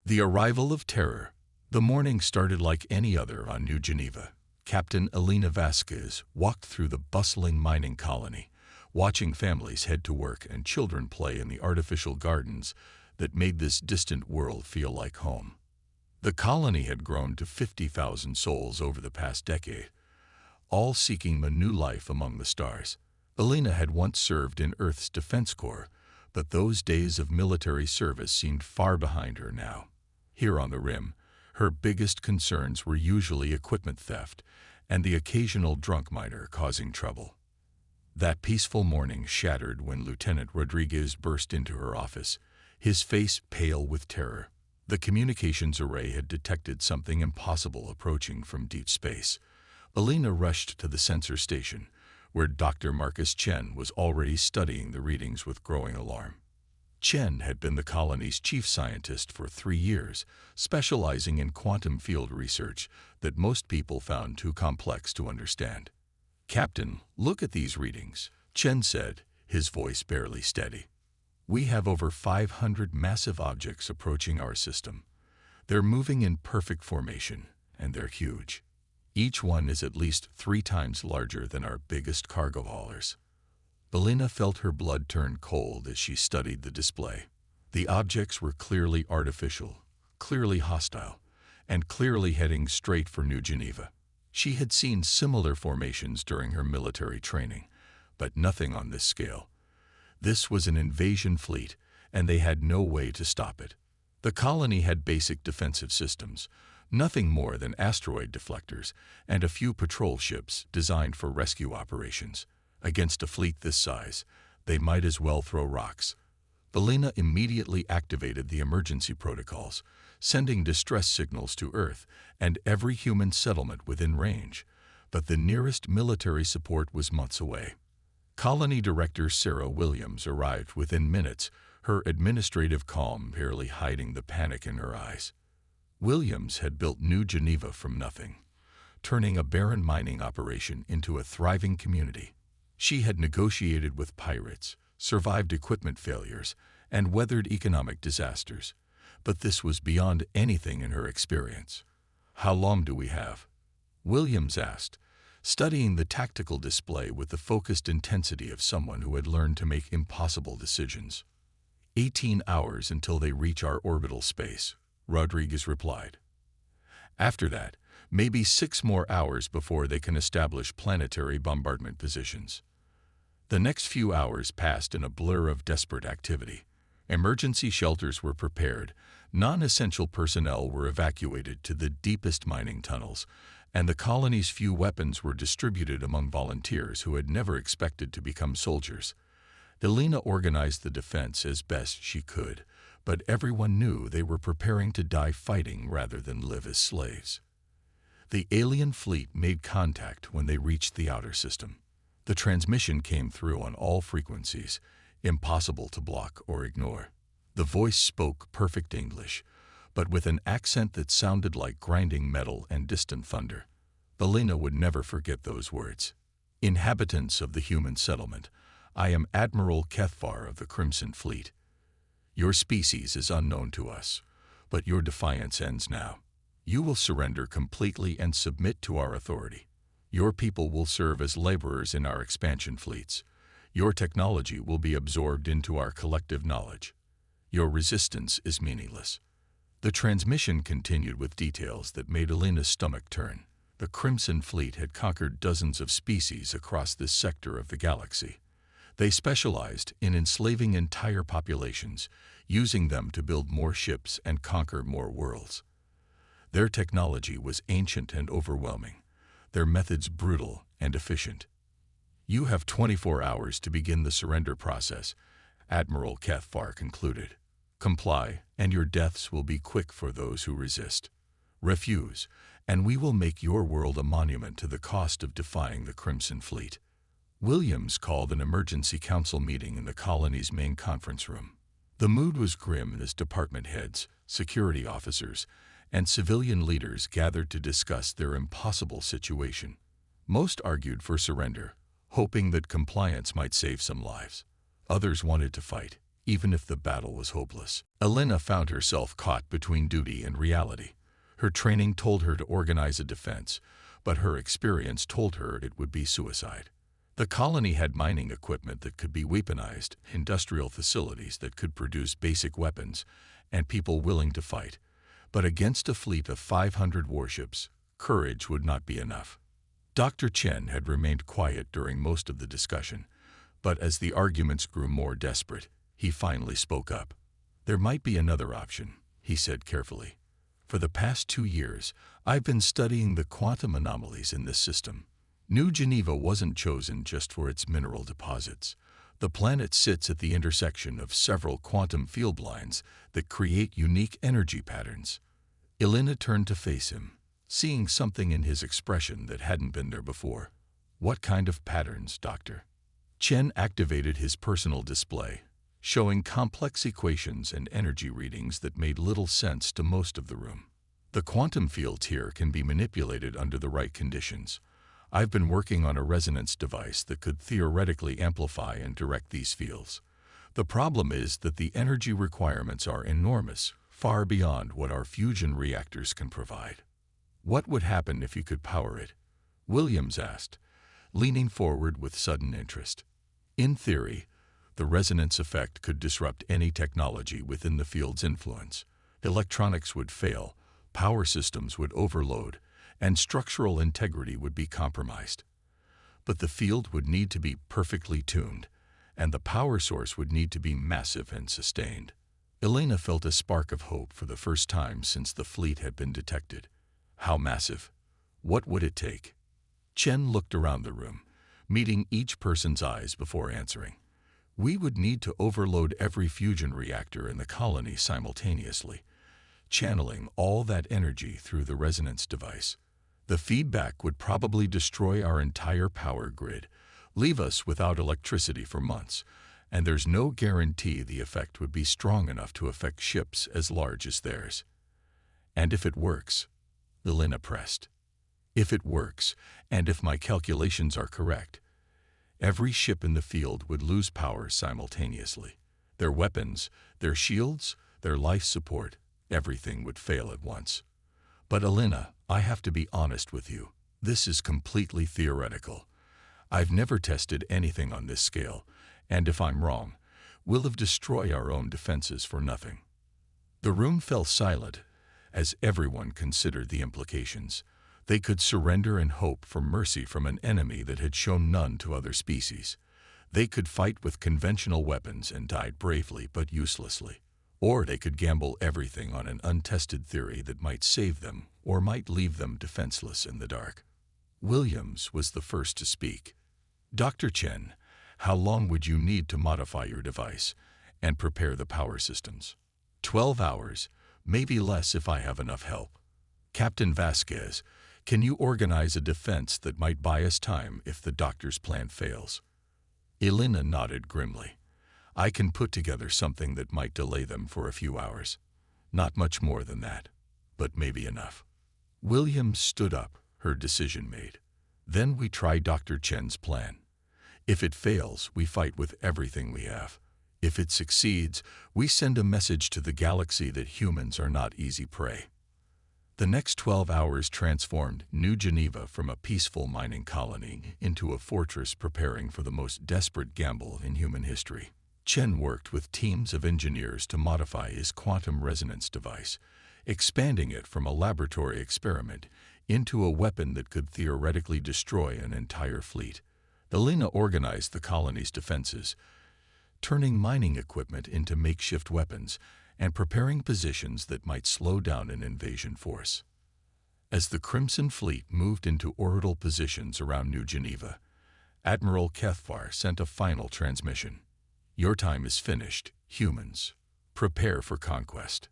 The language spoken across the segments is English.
The arrival of terror. The morning started like any other on New Geneva. Captain Elena Vasquez walked through the bustling mining colony, watching families head to work and children play in the artificial gardens that made this distant world feel like home. The colony had grown to 50,000 souls over the past decade, all seeking a new life among the stars. Elena had once served in Earth's Defense Corps, but those days of military service seemed far behind her now. Here on the rim, her biggest concerns were usually equipment theft and the occasional drunk miner causing trouble. That peaceful morning shattered when Lieutenant Rodriguez burst into her office, his face pale with terror. The communications array had detected something impossible approaching from deep space. Elena rushed to the sensor station, where Dr. Marcus Chen was already studying the readings with growing alarm. Chen had been the colony's chief scientist for 3 years, specializing in quantum field research that most people found too complex to understand. "Captain, look at these readings," Chen said, his voice barely steady. "We have over 500 massive objects approaching our system. They're moving in perfect formation, and they're huge. Each one is at least 3 times larger than our biggest cargo haulers." Elena felt her blood turn cold as she studied the display. The objects were clearly artificial, clearly hostile, and clearly heading straight for New Geneva. She had seen similar formations during her military training, but nothing on this scale. This was an invasion fleet, and they had no way to stop it. The colony had basic defensive systems, nothing more than asteroid deflectors and a few patrol ships designed for rescue operations. Against a fleet this size, they might as well throw rocks. Elena immediately activated the emergency protocols, sending distress signals to Earth and every human settlement within range, but the nearest military support was months away. Colony Director Sarah Williams arrived within minutes, her administrative calm barely hiding the panic in her eyes. Williams had built New Geneva from nothing, turning a barren mining operation into a thriving community. She had negotiated with pirates, survived equipment failures, and weathered economic disasters. But this was beyond anything in her experience. "How long do we have?" Williams asked, studying the tactical display with the focused intensity of someone who had learned to make impossible decisions. 18 hours until they reach our orbital space," Rodriguez replied. "After that, maybe 6 more hours before they can establish planetary bombardment positions." The next few hours passed in a blur of desperate activity. Emergency shelters were prepared, non-essential personnel were evacuated to the deepest mining tunnels, and the colony's few weapons were distributed among volunteers who had never expected to become soldiers. Elena organized the defense as best she could, but everyone knew they were preparing to die fighting rather than live as slaves. The alien fleet made contact when they reached the outer system. The transmission came through on all frequencies, impossible to block or ignore. The voice spoke perfect English, but with an accent that sounded like grinding metal and distant thunder. Elena would never forget those words. "Inhabitants of the human settlement, I am Admiral Kethvar of the Crimson Fleet. Your species is unknown to us, but your defiance ends now. You will surrender completely and submit to our authority. Your people will serve as laborers in our expansion fleets. Your technology will be absorbed into our collective knowledge. Your resistance is meaningless." The transmission continued with details that made Elena's stomach turn. The Crimson Fleet had conquered dozens of species across this sector of the galaxy. They specialized in enslaving entire populations, using them to build more ships and conquer more worlds. Their technology was ancient and overwhelming, their methods brutal and efficient. "You have 24 hours to begin the surrender process," Admiral Kethvar concluded. "Comply, and your deaths will be quick for those who resist. Refuse, and we will make your world a monument to the cost of defying the Crimson Fleet." Williams called an emergency council meeting in the colony's main conference room. The mood was grim as department heads, security officers, and civilian leaders gathered to discuss their impossible situation. Most argued for surrender, hoping that compliance might save some lives. Others wanted to fight, even if the battle was hopeless. Elena found herself caught between duty and reality. Her training told her to organize a defense, but her experience told her it would be suicide. The colony had mining equipment that could be weaponized, industrial facilities that could produce basic weapons, and people willing to fight. But against a fleet of 500 warships, courage would not be enough. Dr. Chen had remained quiet during most of the discussion, but as the arguments grew more desperate, he finally spoke up. "There might be another option," he said carefully. "For the past 2 years, I've been studying the quantum anomalies in this system. New Geneva wasn't chosen just for its mineral deposits. The planet sits at the intersection of several quantum field lines that create unique energy patterns." Elena turned to face him, seeing something in his expression that hadn't been there before. "What kind of patterns, Doctor?" Chen activated his personal display, showing complex equations and energy readings that made little sense to most of the room. "The quantum fields here can be manipulated under the right conditions. I've been working on a resonance device that could theoretically amplify and direct these fields. The problem is that the energy requirements are enormous, far beyond what our fusion reactors can provide." "What would happen if you could power it?" Williams asked, leaning forward with sudden interest. "In theory, the resonance effect could disrupt any technology within the field's influence. Electronics would fail, power systems would overload, and structural integrity would be compromised. But the field would need to be perfectly tuned, and the power source would need to be massive and sustained." Elena felt a spark of hope for the first time since the fleet had been detected. "How massive? What would it take?" Chen looked around the room, meeting each person's eyes before answering. "We would need to overload every fusion reactor in the colony simultaneously, channeling all that energy through the resonance device. The feedback would probably destroy our entire power grid, leave us without electricity for months, and there's no guarantee the effect would be strong enough to affect ships as large as theirs." "And if it works?" Elena pressed. "If it works, and if my calculations are correct, every ship in the field would lose power simultaneously. Their weapons, their shields, their life support, everything would fail at once. But Elena, I have to be honest with you. This is completely theoretical. I've never tested anything on this scale, and if I'm wrong, we'll have destroyed our own defenses for nothing." The room fell silent as everyone considered the implications. They could surrender and hope for mercy from an enemy that had shown none to other species. They could fight with conventional weapons and die bravely but uselessly. Or they could gamble everything on an untested theory that might save them or might leave them defenseless in the dark. Williams was the first to speak. "Dr. Chen, how long would you need to modify your device and prepare the power systems?" 12 hours, maybe less if I have enough help." "Captain Vasquez, can you organize a defense that might buy us time if the doctor's plan fails?" Elena nodded grimly. "I can put together something that might delay them for a few hours. Not much more than that, but maybe enough." Williams stood up, her decision made. "Then we try Dr. Chen's plan. If it fails, we fight with everything we have. If it succeeds, we send a message to the galaxy that humans are not easy prey." The next 12 hours transformed New Geneva from a peaceful mining colony into a fortress preparing for the most desperate gamble in human history. Chen worked with teams of engineers to modify his quantum resonance device, expanding it from a laboratory experiment into a weapon that could theoretically destroy an entire fleet. Elena organized the colony's defenses, turning mining equipment into makeshift weapons and preparing positions that might slow down an invasion force. As the Crimson Fleet moved into orbital positions around New Geneva, Admiral Cathvar sent a final transmission. "Your time is finished, humans. Prepare for conquest."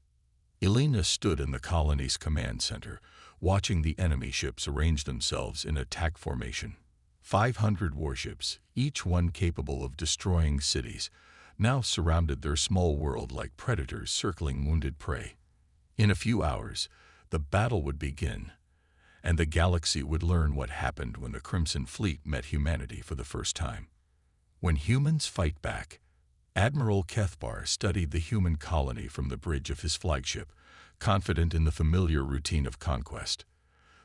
Elena stood in the colony's command center, watching the enemy ships arrange themselves in attack formation. 500 warships, each one capable of destroying cities, now surrounded their small world like predators circling wounded prey. In a few hours, the battle would begin, and the galaxy would learn what happened when the Crimson Fleet met humanity for the first time. When humans fight back, Admiral Cathbar studied the human colony from the bridge of his flagship, confident in the familiar routine of conquest.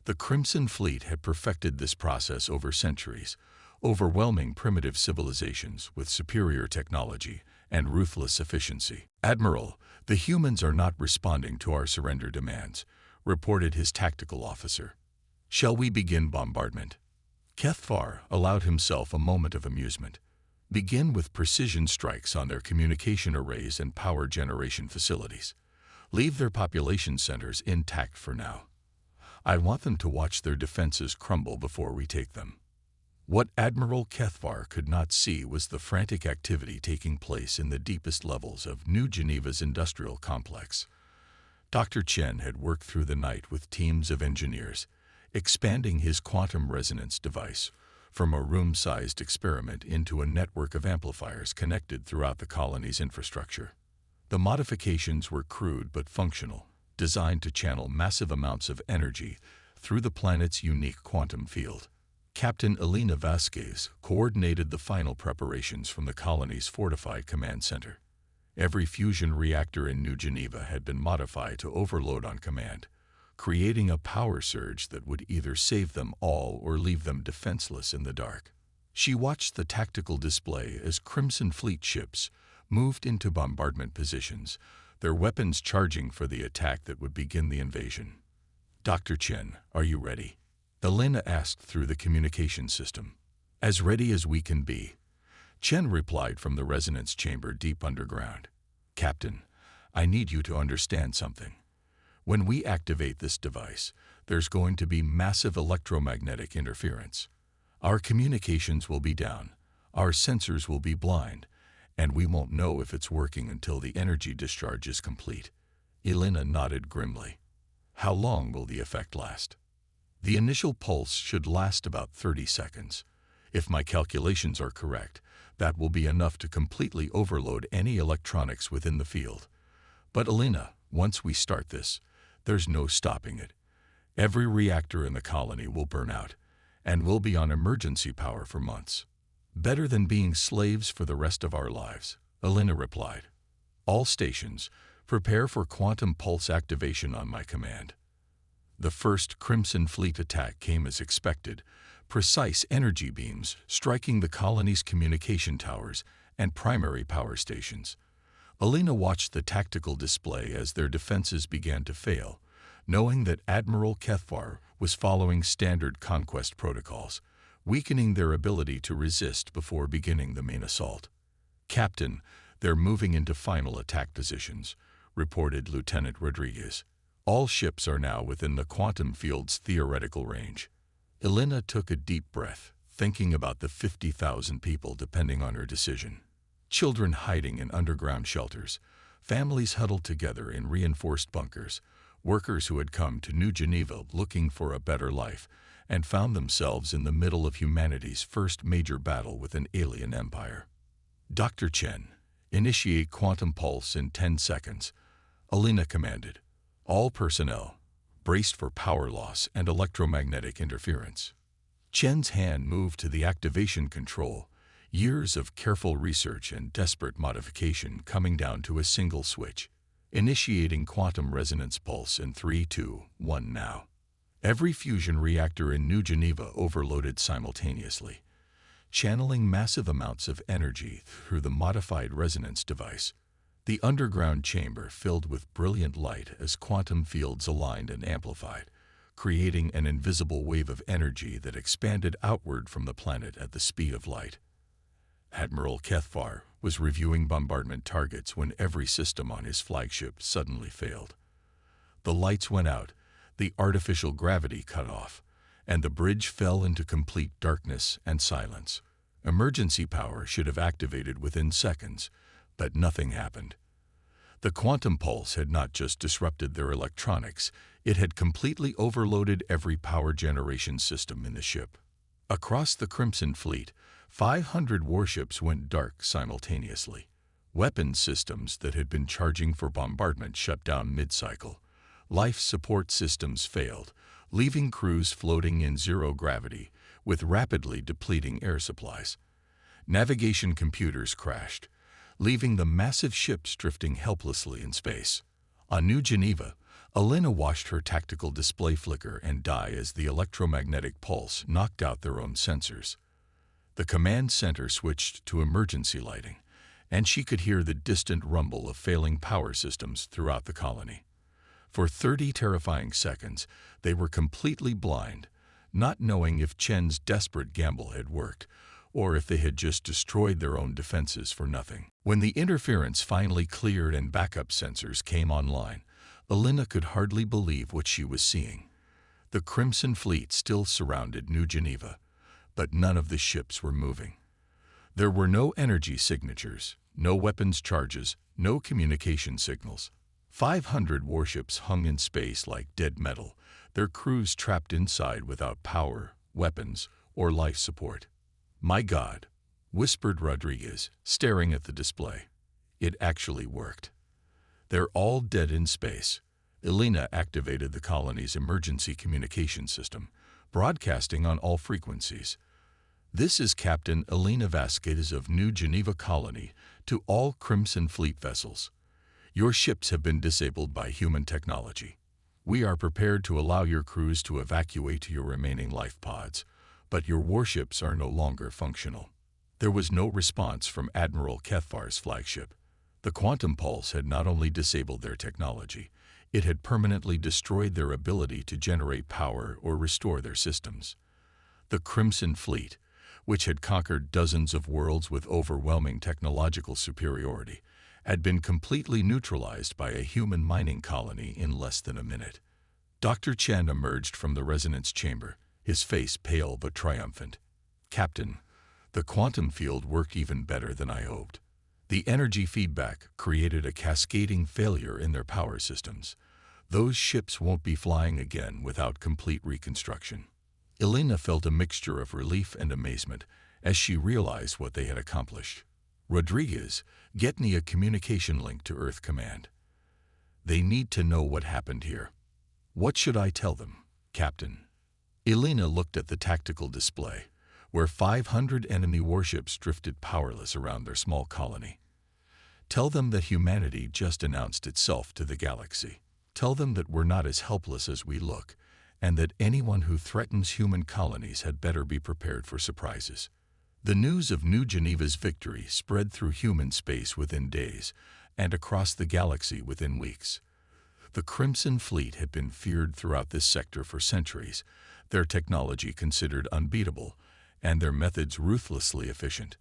The Crimson Fleet had perfected this process over centuries, overwhelming primitive civilizations with superior technology and ruthless efficiency. "Admiral, the humans are not responding to our surrender demands," reported his tactical officer. "Shall we begin bombardment?" Cathbar allowed himself a moment of amusement. "Begin with precision strikes on their communication arrays and power generation facilities. Leave their population centers intact for now. I want them to watch their defenses crumble before we take them." What Admiral Cathbar could not see was the frantic activity taking place in the deepest levels of New Geneva's industrial complex. Dr. Chen had worked through the night with teams of engineers, expanding his quantum resonance device from a room-sized experiment into a network of amplifiers connected throughout the colony's infrastructure. The modifications were crude but functional, designed to channel massive amounts of energy through the planet's unique quantum field. Captain Elena Vasquez coordinated the final preparations from the colony's fortified command center. Every fusion reactor in New Geneva had been modified to overload on command, creating a power surge that would either save them all or leave them defenseless in the dark. She watched the tactical display as Crimson Fleet ships moved into bombardment positions, their weapons charging for the attack that would begin the invasion. "Dr. Chen, are you ready?" Elena asked through the communication system. "As ready as we can be," Chen replied from the resonance chamber deep underground. "Captain, I need you to understand something. When we activate this device, there's going to be massive electromagnetic interference. Our communications will be down, our sensors will be blind, and we won't know if it's working until the energy discharge is complete." Elena nodded grimly. "How long will the effect last?" "The initial pulse should last about 30 seconds. If my calculations are correct, that will be enough to completely overload any electronics within the field. But Elena, once we start this, there's no stopping it. Every reactor in the colony will burn out, and we'll be on emergency power for months." "Better than being slaves for the rest of our lives," Elena replied. "All stations, prepare for quantum pulse activation on my command." The first Crimson Fleet attack came as expected, precise energy beams striking the colony's communication towers and primary power stations. Elena watched the tactical display as their defenses began to fail, knowing that Admiral Cathbar was following standard conquest protocols, weakening their ability to resist before beginning the main assault. "Captain, they're moving into final attack positions," reported Lieutenant Rodriguez. "All ships are now within the quantum field's theoretical range." Elena took a deep breath, thinking about the 50,000 people depending on her decision. Children hiding in underground shelters, families huddled together in reinforced bunkers, workers who had come to New Geneva looking for a better life and found themselves in the middle of humanity's first major battle with an alien empire. "Dr. Chen, initiate quantum pulse in 10 seconds, Elena commanded. "All personnel, braced for power loss and electromagnetic interference." Chen's hand moved to the activation control, years of careful research and desperate modification coming down to a single switch. "Initiating quantum resonance pulse in 3, 2, 1 now." Every fusion reactor in New Geneva overloaded simultaneously, channeling massive amounts of energy through the modified resonance device. The underground chamber filled with brilliant light as quantum fields aligned and amplified, creating an invisible wave of energy that expanded outward from the planet at the speed of light. Admiral Cathbar was reviewing bombardment targets when every system on his flagship suddenly failed. The lights went out, the artificial gravity cut off, and the bridge fell into complete darkness and silence. Emergency power should have activated within seconds, but nothing happened. The quantum pulse had not just disrupted their electronics, it had completely overloaded every power generation system in the ship. Across the Crimson Fleet, 500 warships went dark simultaneously. Weapons systems that had been charging for bombardment shut down mid-cycle. Life support systems failed, leaving crews floating in zero gravity with rapidly depleting air supplies. Navigation computers crashed, leaving the massive ships drifting helplessly in space. On New Geneva, Elena watched her tactical display flicker and die as the electromagnetic pulse knocked out their own sensors. The command center switched to emergency lighting, and she could hear the distant rumble of failing power systems throughout the colony. For 30 terrifying seconds, they were completely blind, not knowing if Chen's desperate gamble had worked, or if they had just destroyed their own defenses for nothing. When the interference finally cleared and backup sensors came online, Elena could hardly believe what she was seeing. The Crimson Fleet still surrounded New Geneva, but none of the ships were moving. There were no energy signatures, no weapons charges, no communication signals. 500 warships hung in space like dead metal, their crews trapped inside without power, weapons, or life support. "My God," whispered Rodriguez, staring at the display. It actually worked. "They're all dead in space." Elena activated the colony's emergency communication system, broadcasting on all frequencies. "This is Captain Elena Vasquez of New Geneva Colony to all Crimson Fleet vessels. Your ships have been disabled by human technology. We are prepared to allow your crews to evacuate your remaining life pods, but your warships are no longer functional." There was no response from Admiral Kethvar's flagship. The quantum pulse had not only disabled their technology, it had permanently destroyed their ability to generate power or restore their systems. The Crimson Fleet, which had conquered dozens of worlds with overwhelming technological superiority, had been completely neutralized by a human mining colony in less than a minute. Dr. Chen emerged from the resonance chamber, his face pale but triumphant. "Captain, the quantum field worked even better than I hoped. The energy feedback created a cascading failure in their power systems. Those ships won't be flying again without complete reconstruction." Elena felt a mixture of relief and amazement as she realized what they had accomplished. "Rodriguez, get me a communication link to Earth Command. They need to know what happened here." "What should I tell them, Captain?" Elena looked at the tactical display, where 500 enemy warships drifted powerless around their small colony. "Tell them that humanity just announced itself to the galaxy. Tell them that we're not as helpless as we look, and that anyone who threatens human colonies had better be prepared for surprises." The news of New Geneva's victory spread through human space within days, and across the galaxy within weeks. The Crimson Fleet had been feared throughout this sector for centuries, their technology considered unbeatable, and their methods ruthlessly efficient.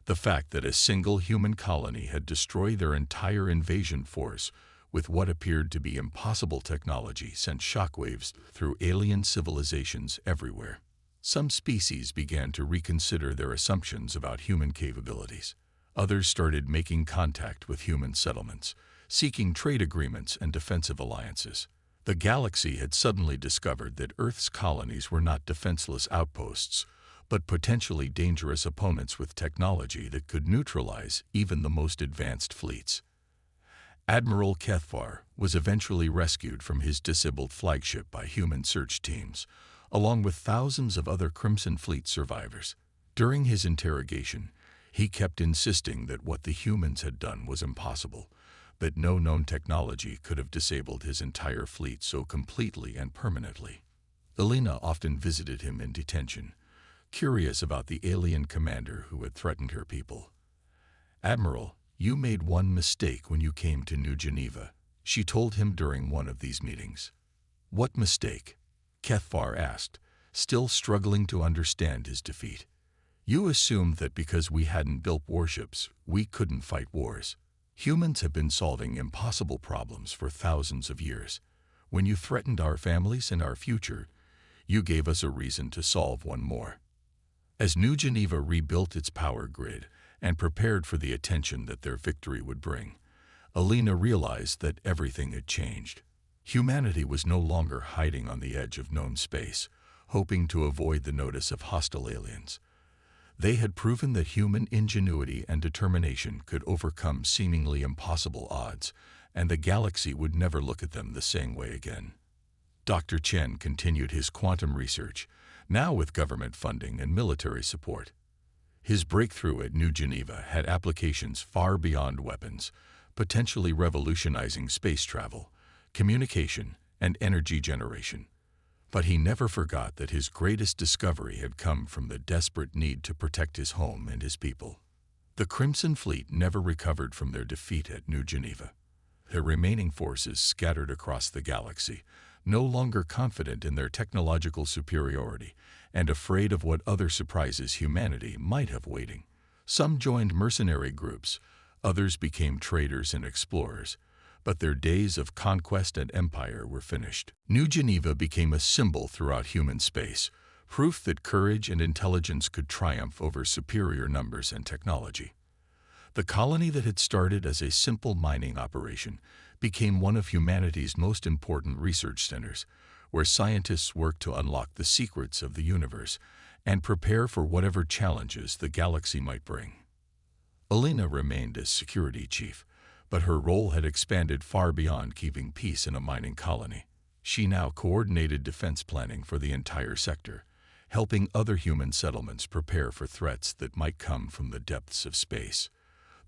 The fact that a single human colony had destroyed their entire invasion force with what appeared to be impossible technology sent shockwaves through alien civilizations everywhere. Some species began to reconsider their assumptions about human capabilities. Others started making contact with human settlements, seeking trade agreements and defensive alliances. The galaxy had suddenly discovered that Earth's colonies were not defenseless outposts, but potentially dangerous opponents with technology that could neutralize even the most advanced fleets. Admiral Kethvar was eventually rescued from his disabled flagship by human search teams, along with thousands of other Crimson Fleet survivors. During his interrogation, he kept insisting that what the humans had done was impossible, that no known technology could have disabled his entire fleet so completely and permanently. Elena often visited him in detention, curious about the alien commander who had threatened her people. "Admiral, you made one mistake when you came to New Geneva," she told him during one of these meetings. "What mistake?" Kethvar asked, still struggling to understand his defeat. "You assumed that because we hadn't built warships, we couldn't fight wars. Humans have been solving impossible problems for thousands of years. When you threatened our families and our future, you gave us a reason to solve one more." As New Geneva rebuilt its power grid and prepared for the attention that their victory would bring, Elena realized that everything had changed. Humanity was no longer hiding on the edge of known space, hoping to avoid the notice of hostile aliens. They had proven that human ingenuity and determination could overcome seemingly impossible odds, and the galaxy would never look at them the same way again. Dr. Chen continued his quantum research, now with government funding and military support. His breakthrough at New Geneva had applications far beyond weapons, potentially revolutionizing space travel, communication, and energy generation. But he never forgot that his greatest discovery had come from the desperate need to protect his home and his people. The Crimson Fleet never recovered from their defeat at New Geneva. Their remaining forces scattered across the galaxy, no longer confident in their technological superiority and afraid of what other surprises humanity might have waiting. Some joined mercenary groups, others became traders and explorers, but their days of conquest and empire were finished. New Geneva became a symbol throughout human space, proof that courage and intelligence could triumph over superior numbers and technology. The colony that had started as a simple mining operation became one of humanity's most important research centers, where scientists worked to unlock the secrets of the universe and prepare for whatever challenges the galaxy might bring. Alina remained as security chief, but her role had expanded far beyond keeping peace in a mining colony. She now coordinated defense planning for the entire sector, helping other human settlements prepare for threats that might come from the depths of space.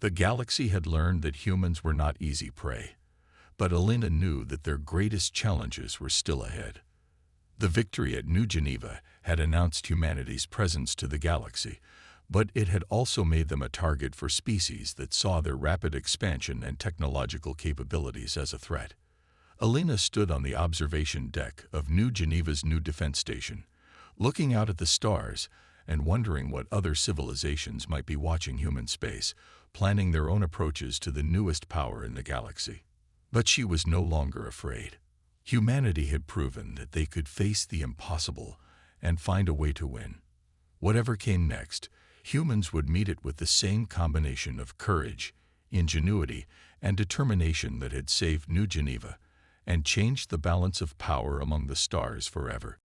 The galaxy had learned that humans were not easy prey, but Alina knew that their greatest challenges were still ahead. The victory at New Geneva had announced humanity's presence to the galaxy, but it had also made them a target for species that saw their rapid expansion and technological capabilities as a threat. Alina stood on the observation deck of New Geneva's new defense station, looking out at the stars and wondering what other civilizations might be watching human space, planning their own approaches to the newest power in the galaxy. But she was no longer afraid. Humanity had proven that they could face the impossible and find a way to win. Whatever came next, humans would meet it with the same combination of courage, ingenuity, and determination that had saved New Geneva and changed the balance of power among the stars forever.